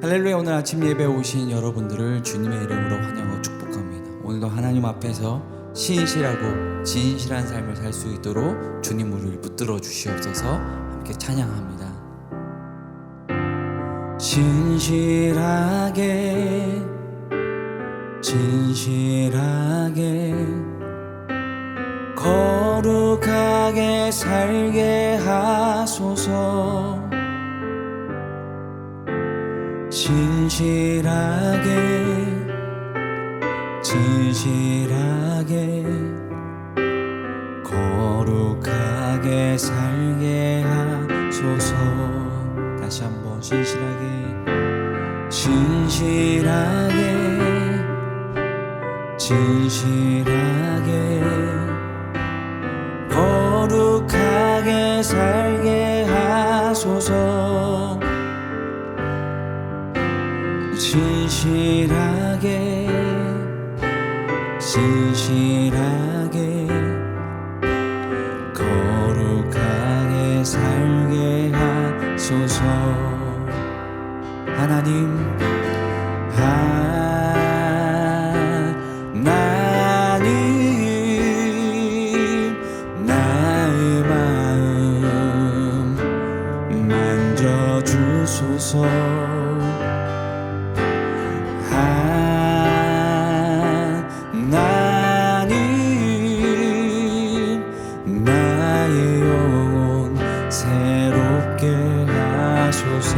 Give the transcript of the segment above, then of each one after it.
할렐루야. 오늘 아침 예배에 오신 여러분들을 주님의 이름으로 환영하고 축복합니다. 오늘도 하나님 앞에서 신실하고 진실한 삶을 살 수 있도록 주님 우리를 붙들어 주시옵소서. 함께 찬양합니다. 진실하게 거룩하게 살게 하소서. 진실하게 거룩하게 살게 하소서. 다시 한번 진실하게 거룩하게 살게 하소서. 진실하게 거룩하게 살게 하소서. 하나님 나의 마음 만져주소서. 하나님 나의 영혼 새롭게 하소서.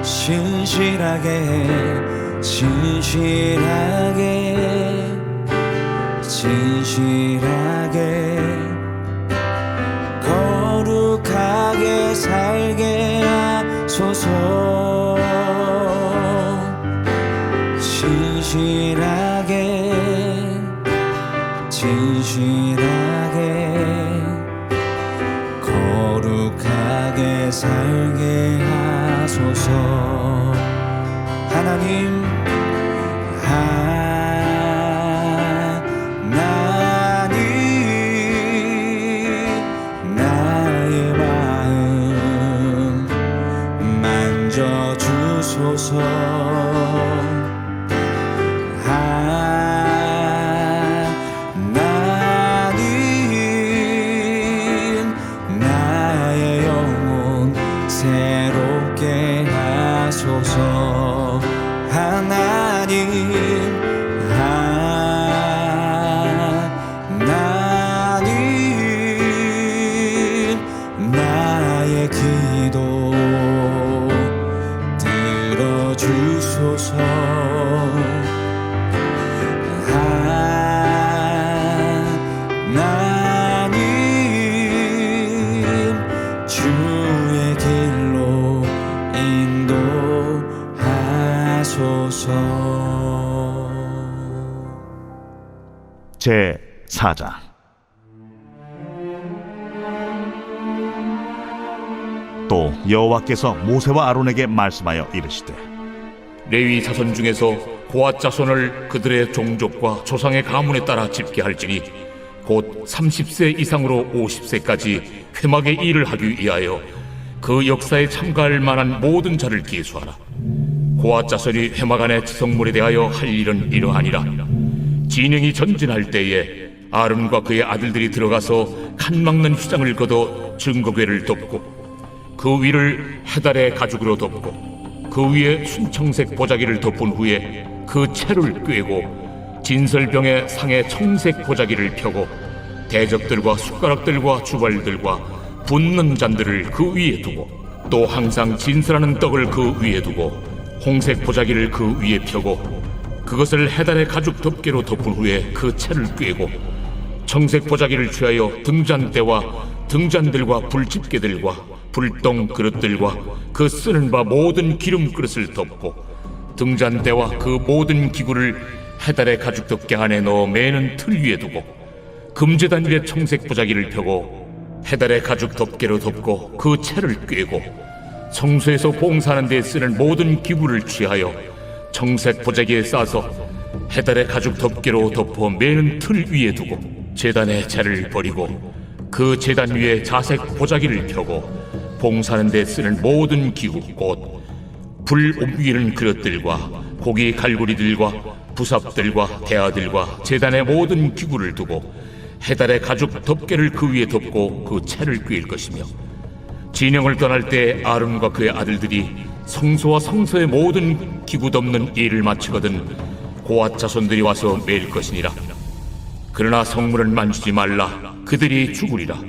진실하게 거룩하게 살게 하소서. 진실하게 거룩하게 살게 하소서. 하나님 나의 마음 만져주소서. 하나님 나의 영혼 새롭게 하소서. 하나님 나의 기도 들어주소서. 하나님 주의 길로 인도하소서. 제4장. 또 여호와께서 모세와 아론에게 말씀하여 이르시되, 레위 자손 중에서 고앗 자손을 그들의 종족과 조상의 가문에 따라 집계할지니 곧 30세 이상으로 50세까지 회막의 일을 하기 위하여 그 역사에 참가할 만한 모든 자를 계수하라. 고앗 자손이 회막 안의 지성물에 대하여 할 일은 이러하니라. 진영이 전진할 때에 아론과 그의 아들들이 들어가서 칸 막는 휘장을 걷어 증거궤를 덮고 그 위를 해달의 가죽으로 덮고 그 위에 순청색 보자기를 덮은 후에 그 채를 꿰고 진설병의 상에 청색 보자기를 펴고 대접들과 숟가락들과 주발들과 붓는 잔들을 그 위에 두고 또 항상 진설하는 떡을 그 위에 두고 홍색 보자기를 그 위에 펴고 그것을 해달의 가죽 덮개로 덮은 후에 그 채를 꿰고 청색 보자기를 취하여 등잔대와 등잔들과 불집게들과 불똥 그릇들과 그 쓰는 바 모든 기름 그릇을 덮고 등잔대와 그 모든 기구를 해달의 가죽 덮개 안에 넣어 매는 틀 위에 두고 금제단 위에 청색 보자기를 펴고 해달의 가죽 덮개로 덮고 그 채를 꿰고 성소에서 봉사하는 데 쓰는 모든 기구를 취하여 청색 보자기에 싸서 해달의 가죽 덮개로 덮어 매는 틀 위에 두고 제단의 재를 버리고 그 제단 위에 자색 보자기를 펴고 봉사하는 데 쓰는 모든 기구 곧 불 옮기는 그릇들과 고기 갈고리들과 부삽들과 대야들과 제단의 모든 기구를 두고 해달의 가죽 덮개를 그 위에 덮고 그 채를 꿰일 것이며, 진영을 떠날 때 아론과 그의 아들들이 성소와 성소의 모든 기구 덮는 일을 마치거든 고앗 자손들이 와서 매일 것이니라. 그러나 성물을 만지지 말라. 그들이 죽으리라.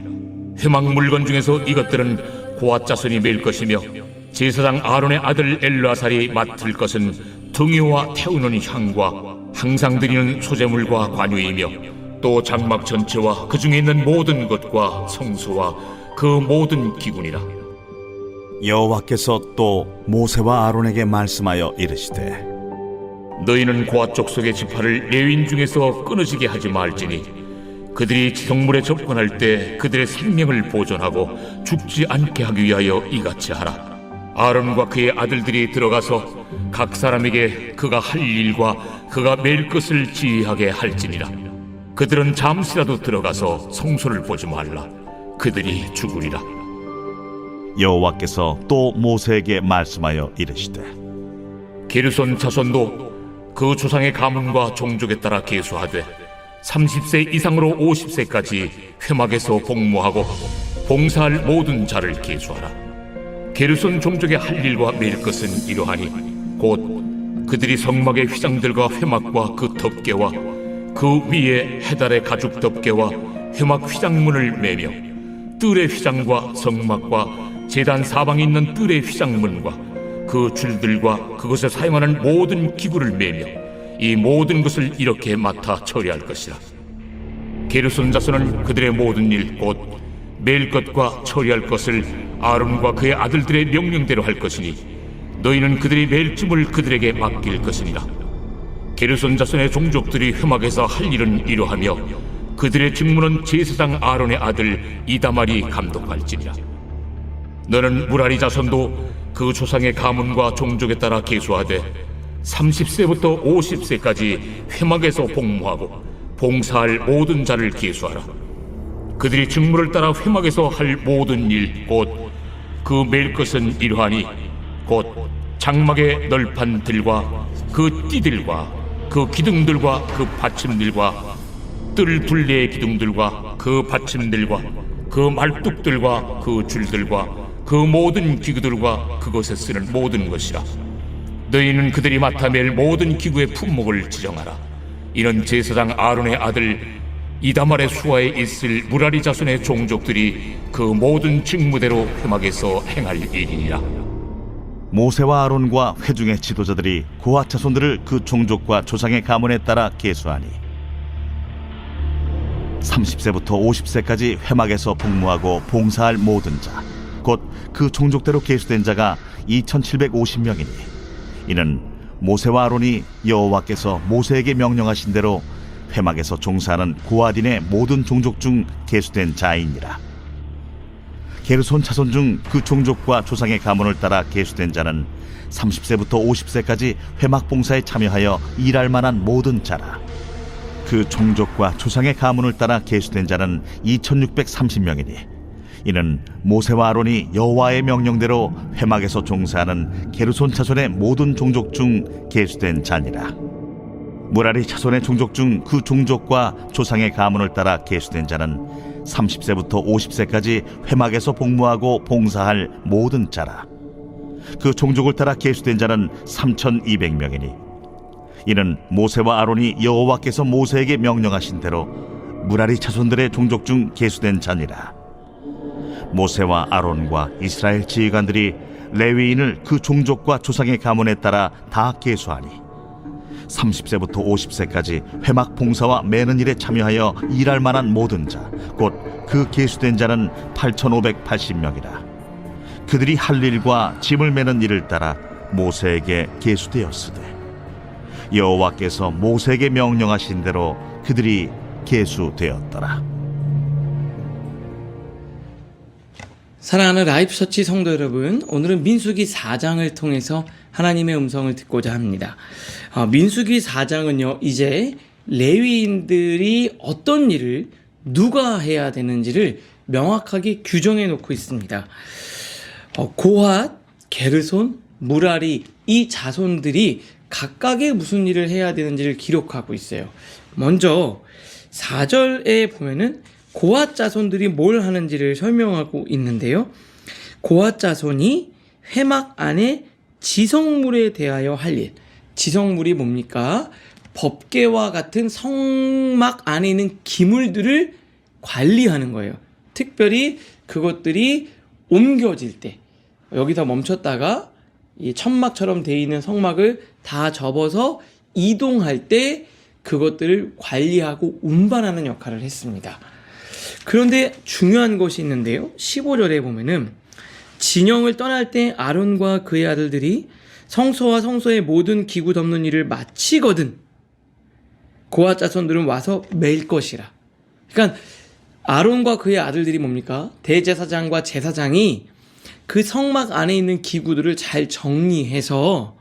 회막 물건 중에서 이것들은 고앗 자손이 매일 것이며, 제사장 아론의 아들 엘르아살이 맡을 것은 등유와 태우는 향과 항상 드리는 소제물과 관유이며, 또 장막 전체와 그 중에 있는 모든 것과 성소와 그 모든 기구니라. 여호와께서 또 모세와 아론에게 말씀하여 이르시되 너희는 고앗 족속의 지파를 레위인 중에서 끊어지게 하지 말지니, 그들이 성물에 접근할 때 그들의 생명을 보존하고 죽지 않게 하기 위하여 이같이 하라. 아론과 그의 아들들이 들어가서 각 사람에게 그가 할 일과 그가 매일 것을 지휘하게 할지니라. 그들은 잠시라도 들어가서 성소를 보지 말라. 그들이 죽으리라. 여호와께서 또 모세에게 말씀하여 이르시되 게르손 자손도 그 조상의 가문과 종족에 따라 계수하되 30세 이상으로 50세까지 회막에서 복무하고 봉사할 모든 자를 계수하라. 게르손 종족의 할 일과 매일 것은 이러하니, 곧 그들이 성막의 휘장들과 회막과 그 덮개와 그 위에 해달의 가죽 덮개와 회막 휘장문을 매며, 뜰의 휘장과 성막과 제단 사방에 있는 뜰의 휘장문과 그 줄들과 그것에 사용하는 모든 기구를 매며 이 모든 것을 이렇게 맡아 처리할 것이라. 게르손 자손은 그들의 모든 일 곧 매일 것과 처리할 것을 아론과 그의 아들들의 명령대로 할 것이니, 너희는 그들이 매일 쯤을 그들에게 맡길 것이니라. 게르손 자손의 종족들이 회막에서 할 일은 이러하며, 그들의 직무는 제사장 아론의 아들 이다말이 감독할지니라. 너는 무라리 자손도 그 조상의 가문과 종족에 따라 계수하되 30세부터 50세까지 회막에서 복무하고 봉사할 모든 자를 계수하라. 그들이 직무를 따라 회막에서 할 모든 일 곧 그 매일 것은 이러하니, 곧 장막의 널판들과 그 띠들과 그 기둥들과 그 받침들과 뜰 둘레의 기둥들과 그 받침들과 그 말뚝들과 그 줄들과 그 모든 기구들과 그것에 쓰는 모든 것이라. 너희는 그들이 맡아 맬 모든 기구의 품목을 지정하라. 이는 제사장 아론의 아들 이다말의 수하에 있을 무라리 자손의 종족들이 그 모든 직무대로 회막에서 행할 일이니라. 모세와 아론과 회중의 지도자들이 고앗 자손들을 그 종족과 조상의 가문에 따라 계수하니 30세부터 50세까지 회막에서 복무하고 봉사할 모든 자 곧 그 종족대로 계수된 자가 2750명이니, 이는 모세와 아론이 여호와께서 모세에게 명령하신 대로 회막에서 종사하는 고앗인의 모든 종족 중 계수된 자이니라. 게르손 자손 중 그 종족과 조상의 가문을 따라 계수된 자는 30세부터 50세까지 회막 봉사에 참여하여 일할 만한 모든 자라. 그 종족과 조상의 가문을 따라 계수된 자는 2630명이니, 이는 모세와 아론이 여호와의 명령대로 회막에서 종사하는 게르손 자손의 모든 종족 중 계수된 자니라. 무라리 자손의 종족 중 그 종족과 조상의 가문을 따라 계수된 자는 30세부터 50세까지 회막에서 복무하고 봉사할 모든 자라. 그 종족을 따라 계수된 자는 3200명이니, 이는 모세와 아론이 여호와께서 모세에게 명령하신 대로 무라리 자손들의 종족 중 계수된 자니라. 모세와 아론과 이스라엘 지휘관들이 레위인을 그 종족과 조상의 가문에 따라 다 계수하니 30세부터 50세까지 회막 봉사와 매는 일에 참여하여 일할 만한 모든 자 곧 그 계수된 자는 8580명이라. 그들이 할 일과 짐을 매는 일을 따라 모세에게 계수되었으되 여호와께서 모세에게 명령하신 대로 그들이 계수되었더라. 사랑하는 라이프처치 성도 여러분, 오늘은 민수기 4장을 통해서 하나님의 음성을 듣고자 합니다. 민수기 4장은요, 이제 레위인들이 어떤 일을 누가 해야 되는지를 명확하게 규정해 놓고 있습니다. 고핫, 게르손, 무라리 이 자손들이 각각의 무슨 일을 해야 되는지를 기록하고 있어요. 먼저 4절에 보면은 고핫 자손들이 뭘 하는지를 설명하고 있는데요. 고핫 자손이 회막 안에 지성물에 대하여 할 일. 지성물이 뭡니까? 법궤와 같은 성막 안에 있는 기물들을 관리하는 거예요. 특별히 그것들이 옮겨질 때, 여기서 멈췄다가 이 천막처럼 되어 있는 성막을 다 접어서 이동할 때 그것들을 관리하고 운반하는 역할을 했습니다. 그런데 중요한 것이 있는데요. 15절에 보면은 진영을 떠날 때 아론과 그의 아들들이 성소와 성소의 모든 기구 덮는 일을 마치거든 고핫 자손들은 와서 맬 것이라. 그러니까 아론과 그의 아들들이 뭡니까? 대제사장과 제사장이 그 성막 안에 있는 기구들을 잘 정리해서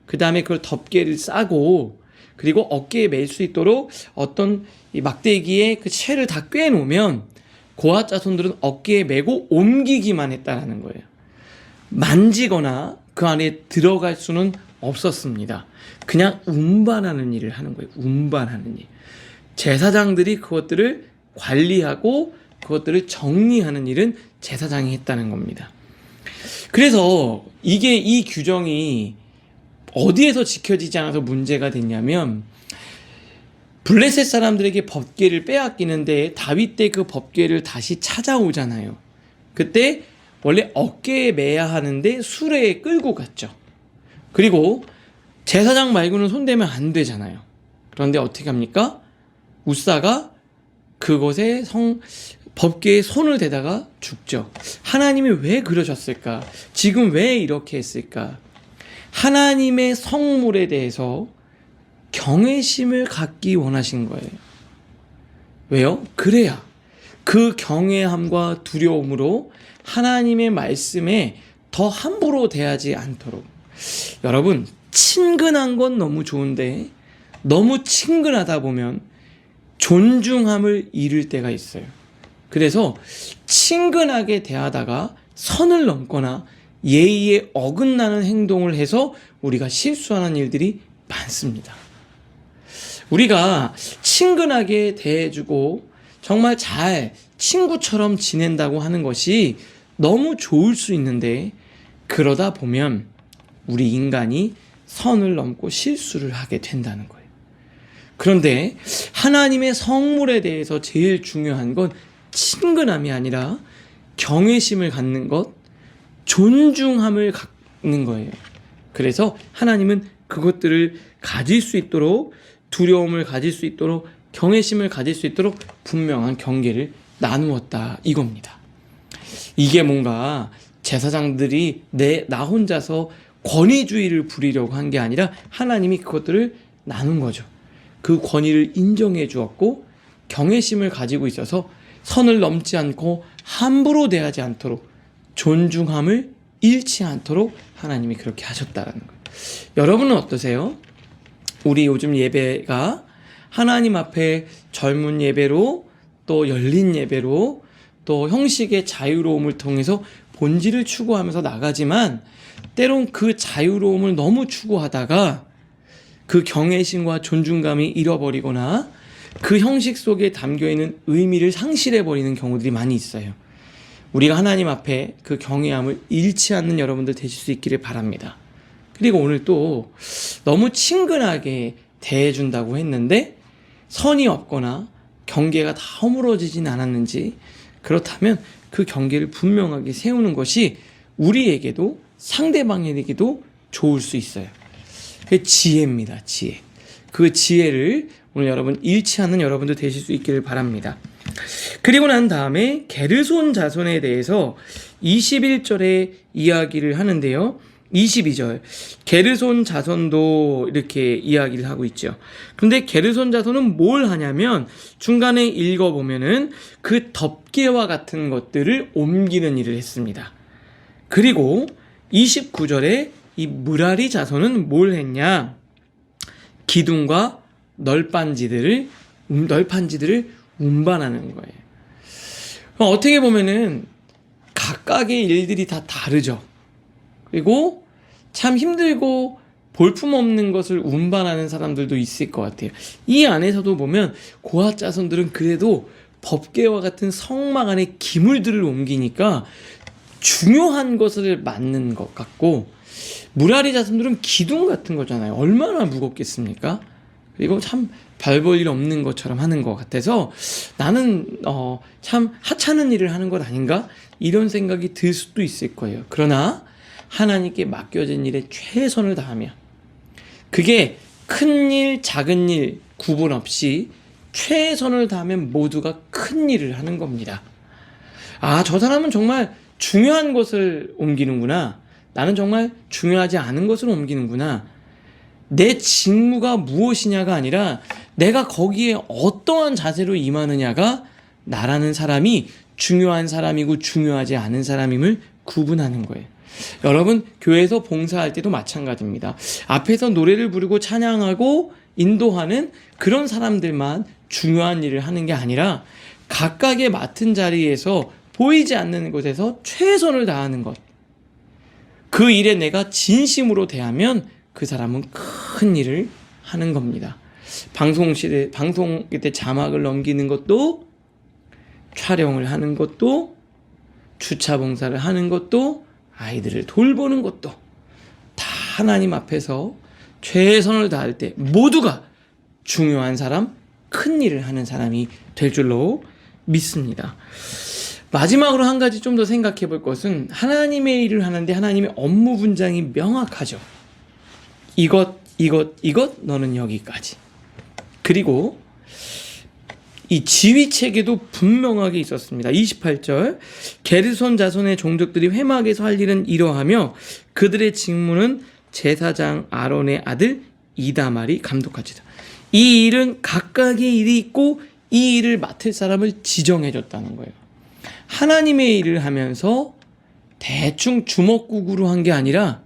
그 다음에 그걸 덮개를 싸고 그리고 어깨에 맬 수 있도록 어떤 이 막대기에 그 채를 다 꿰놓으면 고핫 자손들은 어깨에 메고 옮기기만 했다라는 거예요. 만지거나 그 안에 들어갈 수는 없었습니다. 그냥 운반하는 일을 하는 거예요. 운반하는 일. 제사장들이 그것들을 관리하고 그것들을 정리하는 일은 제사장이 했다는 겁니다. 그래서 이 규정이 어디에서 지켜지지 않아서 문제가 됐냐면 블레셋 사람들에게 법궤를 빼앗기는데 다윗 때 그 법궤를 다시 찾아오잖아요. 그때 원래 어깨에 매야 하는데 수레에 끌고 갔죠. 그리고 제사장 말고는 손대면 안 되잖아요. 그런데 어떻게 합니까? 우사가 그곳에 법궤에 손을 대다가 죽죠. 하나님이 왜 그러셨을까? 지금 왜 이렇게 했을까? 하나님의 성물에 대해서 경외심을 갖기 원하신 거예요. 왜요? 그래야 그 경외함과 두려움으로 하나님의 말씀에 더 함부로 대하지 않도록. 여러분, 친근한 건 너무 좋은데 너무 친근하다 보면 존중함을 잃을 때가 있어요. 그래서 친근하게 대하다가 선을 넘거나 예의에 어긋나는 행동을 해서 우리가 실수하는 일들이 많습니다. 우리가 친근하게 대해주고 정말 잘 친구처럼 지낸다고 하는 것이 너무 좋을 수 있는데 그러다 보면 우리 인간이 선을 넘고 실수를 하게 된다는 거예요. 그런데 하나님의 성물에 대해서 제일 중요한 건 친근함이 아니라 경외심을 갖는 것, 존중함을 갖는 거예요. 그래서 하나님은 그것들을 가질 수 있도록 두려움을 가질 수 있도록 경외심을 가질 수 있도록 분명한 경계를 나누었다 이겁니다. 이게 뭔가 제사장들이 나 혼자서 권위주의를 부리려고 한 게 아니라 하나님이 그것들을 나눈 거죠. 그 권위를 인정해 주었고 경외심을 가지고 있어서 선을 넘지 않고 함부로 대하지 않도록 존중함을 잃지 않도록 하나님이 그렇게 하셨다는 거예요. 여러분은 어떠세요? 우리 요즘 예배가 하나님 앞에 젊은 예배로 또 열린 예배로 또 형식의 자유로움을 통해서 본질을 추구하면서 나가지만 때론 그 자유로움을 너무 추구하다가 그 경외심과 존중감이 잃어버리거나 그 형식 속에 담겨있는 의미를 상실해버리는 경우들이 많이 있어요. 우리가 하나님 앞에 그 경외함을 잃지 않는 여러분들 되실 수 있기를 바랍니다. 그리고 오늘 또 너무 친근하게 대해준다고 했는데 선이 없거나 경계가 다 허물어지진 않았는지 그렇다면 그 경계를 분명하게 세우는 것이 우리에게도 상대방에게도 좋을 수 있어요. 그게 지혜입니다. 지혜. 그 지혜를 오늘 여러분 잃지 않는 여러분들 되실 수 있기를 바랍니다. 그리고 난 다음에 게르손 자손에 대해서 21절에 이야기를 하는데요. 22절 게르손 자손도 이렇게 이야기를 하고 있죠. 그런데 게르손 자손은 뭘 하냐면 중간에 읽어보면은 그 덮개와 같은 것들을 옮기는 일을 했습니다. 그리고 29절에 이 무라리 자손은 뭘 했냐? 기둥과 널판지들을 운반하는 거예요. 어떻게 보면은 각각의 일들이 다 다르죠. 그리고 참 힘들고 볼품없는 것을 운반하는 사람들도 있을 것 같아요. 이 안에서도 보면 고아 자손들은 그래도 법궤와 같은 성막 안에 기물들을 옮기니까 중요한 것을 맡는 것 같고, 무라리 자손들은 기둥 같은 거잖아요. 얼마나 무겁겠습니까? 그리고 참 별 볼 일 없는 것처럼 하는 것 같아서 나는 참 하찮은 일을 하는 것 아닌가? 이런 생각이 들 수도 있을 거예요. 그러나 하나님께 맡겨진 일에 최선을 다하며, 그게 큰 일, 작은 일 구분 없이 최선을 다하면 모두가 큰 일을 하는 겁니다. 아, 저 사람은 정말 중요한 것을 옮기는구나. 나는 정말 중요하지 않은 것을 옮기는구나. 내 직무가 무엇이냐가 아니라 내가 거기에 어떠한 자세로 임하느냐가 나라는 사람이 중요한 사람이고 중요하지 않은 사람임을 구분하는 거예요. 여러분, 교회에서 봉사할 때도 마찬가지입니다. 앞에서 노래를 부르고 찬양하고 인도하는 그런 사람들만 중요한 일을 하는 게 아니라 각각의 맡은 자리에서 보이지 않는 곳에서 최선을 다하는 것, 그 일에 내가 진심으로 대하면 그 사람은 큰 일을 하는 겁니다. 방송 때 자막을 넘기는 것도, 촬영을 하는 것도, 주차 봉사를 하는 것도, 아이들을 돌보는 것도 다 하나님 앞에서 최선을 다할 때 모두가 중요한 사람, 큰 일을 하는 사람이 될 줄로 믿습니다. 마지막으로 한 가지 좀 더 생각해 볼 것은, 하나님의 일을 하는데 하나님의 업무 분장이 명확하죠. 이것, 너는 여기까지. 그리고 이 지휘 체계도 분명하게 있었습니다. 28절, 게르손 자손의 종족들이 회막에서 할 일은 이러하며 그들의 직무는 제사장 아론의 아들 이다말이 감독하지다. 이 일은 각각의 일이 있고 이 일을 맡을 사람을 지정해 줬다는 거예요. 하나님의 일을 하면서 대충 주먹구구로 한 게 아니라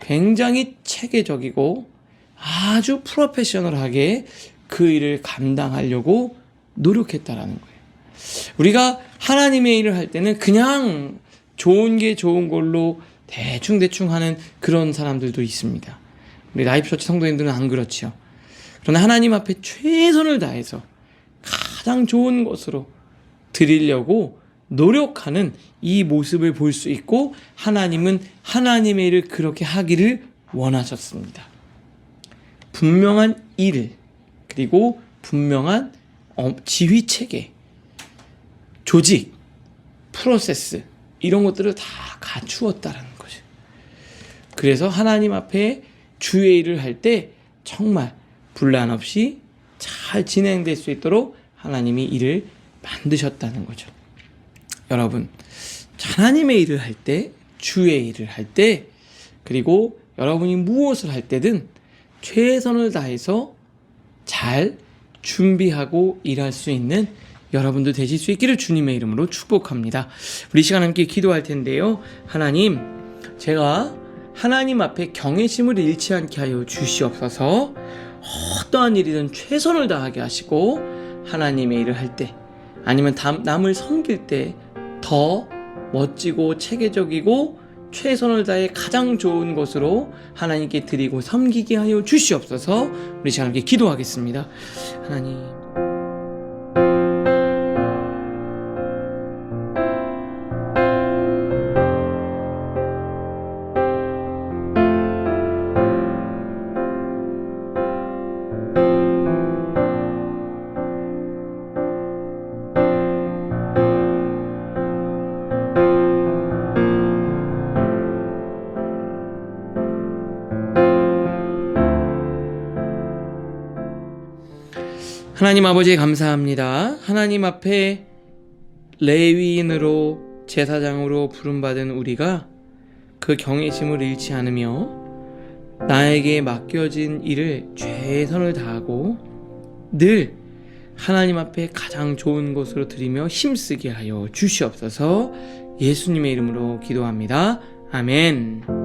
굉장히 체계적이고 아주 프로페셔널하게 그 일을 감당하려고 노력했다라는 거예요. 우리가 하나님의 일을 할 때는 그냥 좋은 게 좋은 걸로 대충 하는 그런 사람들도 있습니다. 우리 라이프처치 성도님들은 안 그렇지요. 그러나 하나님 앞에 최선을 다해서 가장 좋은 것으로 드리려고 노력하는 이 모습을 볼 수 있고, 하나님은 하나님의 일을 그렇게 하기를 원하셨습니다. 분명한 일, 그리고 분명한 지휘 체계, 조직, 프로세스, 이런 것들을 다 갖추었다라는 거죠. 그래서 하나님 앞에 주의 일을 할 때 정말 분란 없이 잘 진행될 수 있도록 하나님이 일을 만드셨다는 거죠. 여러분, 하나님의 일을 할 때, 주의 일을 할 때, 그리고 여러분이 무엇을 할 때든 최선을 다해서 잘 준비하고 일할 수 있는 여러분들 되실 수 있기를 주님의 이름으로 축복합니다. 우리 시간 함께 기도할 텐데요. 하나님, 제가 하나님 앞에 경외심을 잃지 않게 하여 주시옵소서. 어떠한 일이든 최선을 다하게 하시고, 하나님의 일을 할 때, 아니면 남을 섬길 때 더 멋지고 체계적이고 최선을 다해 가장 좋은 것으로 하나님께 드리고 섬기게 하여 주시옵소서. 우리 시간 함께 기도하겠습니다. 하나님, 하나님 아버지 감사합니다. 하나님 앞에 레위인으로 제사장으로 부름받은 우리가 그 경외심을 잃지 않으며 나에게 맡겨진 일을 최선을 다하고 늘 하나님 앞에 가장 좋은 것으로 드리며 힘쓰게 하여 주시옵소서. 예수님의 이름으로 기도합니다. 아멘.